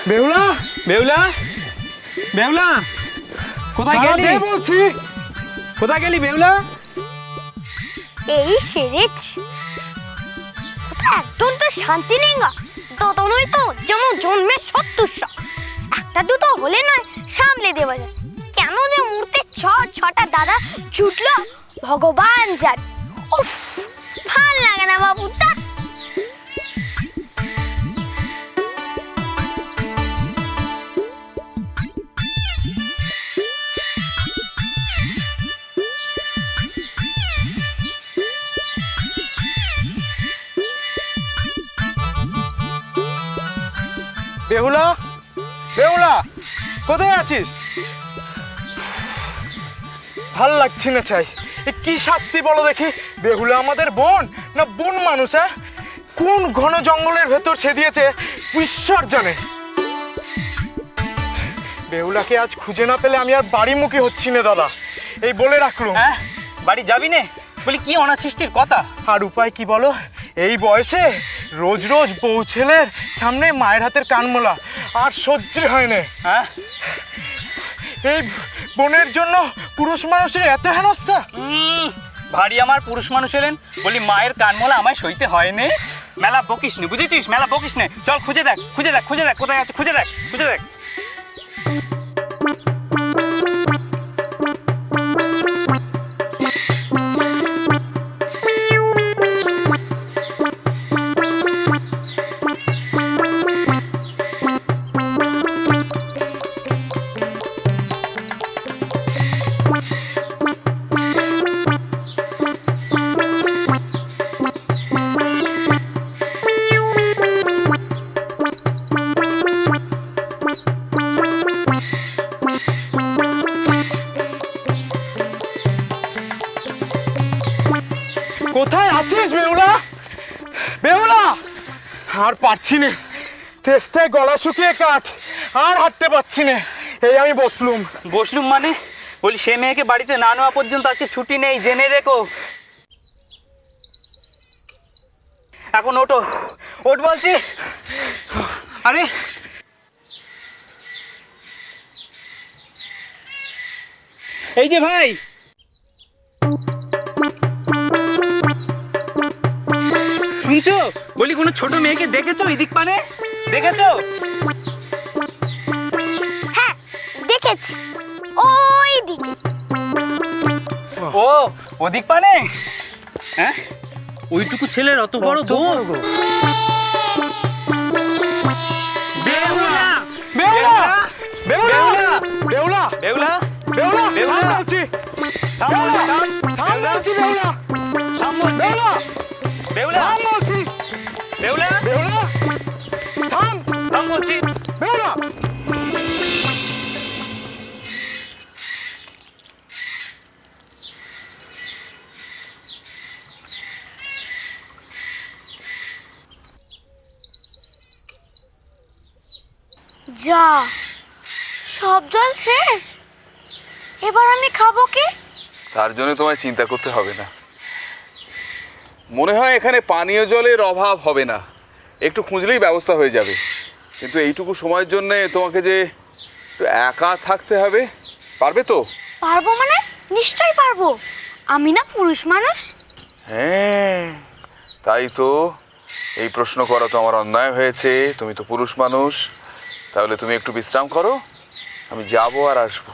বেহুলা, বেহুলা, বেহুলা, কোথায় গেলি? বলছি কোথায় গেলি বেহুলা? এই সেরেছ কোথায় একদম তো শান্তি নেই গা। দদনই তো যেমন জন্মের সত্তরশো, একটা দুটো হলে নয় সামলে দেওয়া যায়। কেন যে মুহূর্তে ছটা দাদা ছুটলো ভগবান জান। উফ, ভাল লাগে না বাবু। বেহুলা, বেহুলা, কোথায় আছিস? ভাল লাগছে না চাই। এ কি শাস্তি বলো দেখি? বেহুলা আমাদের বোন না বোন মানুষ? হ্যাঁ, কোন ঘন জঙ্গলের ভেতর সে দিয়েছে ঈশ্বর জানে। বেহুলাকে আজ খুঁজে না পেলে আমি আর বাড়িমুখী হচ্ছি না দাদা, এই বলে রাখলুম। হ্যাঁ, বাড়ি যাবি নে? বলি কি অনাছিষ্টির কথা। আর উপায় কি বলো? এই বয়সে রোজ রোজ বউ ছেলের সামনে মায়ের হাতের কানমোলা আর সহ্য হয় না। হ্যাঁ, এই বোনের জন্য পুরুষ মানুষের এত হেনস্থা? ভারী আমার পুরুষ মানুষ এলেন, বলি মায়ের কানমোলা আমায় সইতে হয় নে। মেলা বকিস নে, বুঝেছিস? মেলা বকিস নে। চল খুঁজে দেখ, খুঁজে দেখ, খুঁজে দেখ, কোথায় আছে খুঁজে দেখ, খুঁজে দেখ। কোথায় আছিস বেহুলা? বেহুলা, আর পারছি না, চেষ্টায় গলা শুকিয়ে কাঠ, আর হাঁটতে পারছি না। এই আমি বসলুম। বসলুম মানে? বলি সে মেয়েকে বাড়িতে না নেওয়া পর্যন্ত আজকে ছুটি নেই, জেনে রেখো। এখন ওঠো, ওঠ বলছি। আরে এই যে ভাই, শুনছো? বলি কোনো ছোট মেয়েকে দেখেছো এদিক পানে? দেখেছো? হ্যাঁ দেখেছি, ওই দিকে। ও ওদিক পানে? হ্যাঁ, ওইটুকু ছেলের অত বড় বউ? বেহুলা, বেহুলা, বেহুলা, বেহুলা, বেহুলা, বেহুলা, বেহুলা, থাম বলছি। থাম বলছি, থাম। থাম বলছি বেহুলা, থাম বলছি। বেহুলা, বেহুলা, থাম বলছি। বেহুলা, বেহুলা, থাম, থাম বলছি। বেহুলা। যা, সব জল শেষ। এবার আমি খাবো কি? তার জন্য তোমায় চিন্তা করতে হবে না। মনে হয় এখানে পানীয় জলের অভাব হবে না, একটু খুঁজলেই ব্যবস্থা হয়ে যাবে। কিন্তু এইটুকু সময়ের জন্যে তোমাকে যে একটু একা থাকতে হবে, পারবে তো? পারবো মানে? নিশ্চয়ই পারবো, আমি না পুরুষ মানুষ। হ্যাঁ, তাই তো। এই প্রশ্ন করা তো আমার অন্যায় হয়েছে। তুমি তো পুরুষ মানুষ, তাহলে তুমি একটু বিশ্রাম করো, আমি যাবো আর আসবো।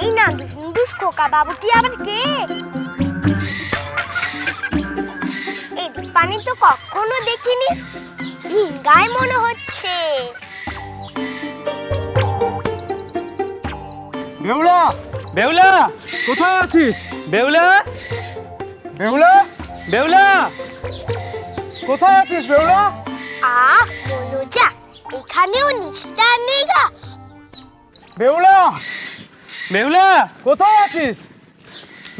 এই নাদুস নুদুস খোকা বাবুটি আবার কে? এই পানি তো কখনো দেখিনি, ভিঙ্গায় মনে হচ্ছে। বেহুলা, বেহুলা, কোথায় আছিস? বেহুলা, বেহুলা, বেহুলা, কোথায় আছিস বেহুলা? মনোজা, এখানেও নিষ্ঠা নেই গা। বেহুলা, বেহুলা, কোথায় আছিস?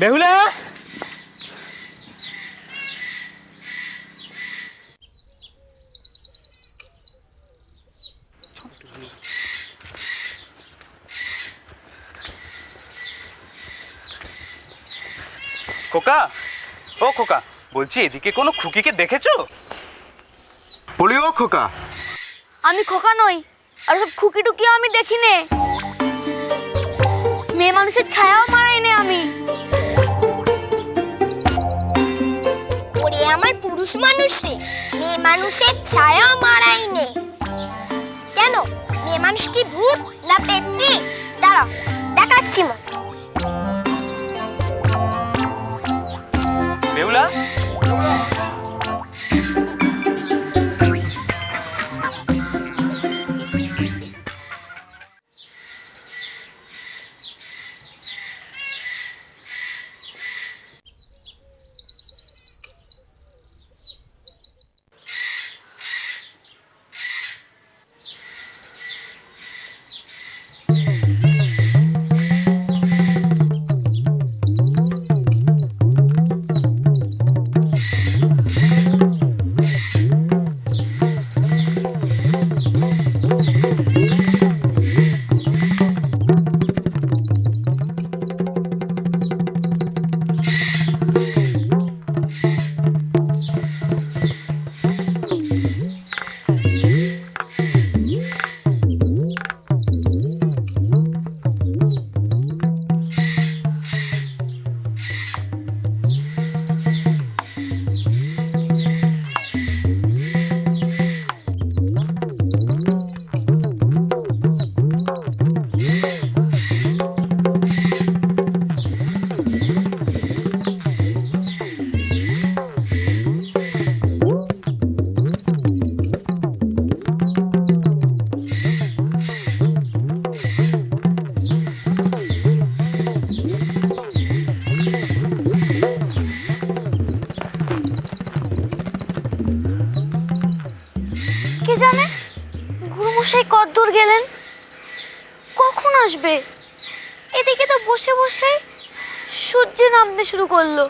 বেহুলা। খোকা, ও খোকা, বলছি এদিকে কোনো খুকিকে দেখেছো? বলি ও খোকা, আমি খোকা নই, আর সব খুকি টুকি আমি দেখিনি। মেয়ে মানুষের ছায়াও মারাইনি আমি। ওরে আমার পুরুষ মানুষে, মেয়ে মানুষের ছায়াও মারাইনি। কেন, মেয়ে মানুষ কি ভূত না পেতনি? দাঁড়াও, দেখাচ্ছি মজা। বেহুলা, কে জানে গুরুমশাই কতদূর গেলেন, কখন আসবে? এদিকে তো বসে বসে সূর্য নামতে শুরু করলো,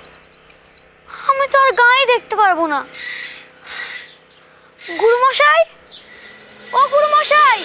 আমি তো আর গায়ে দেখতে পারবো না। গুরুমশাই, ও গুরুমশাই!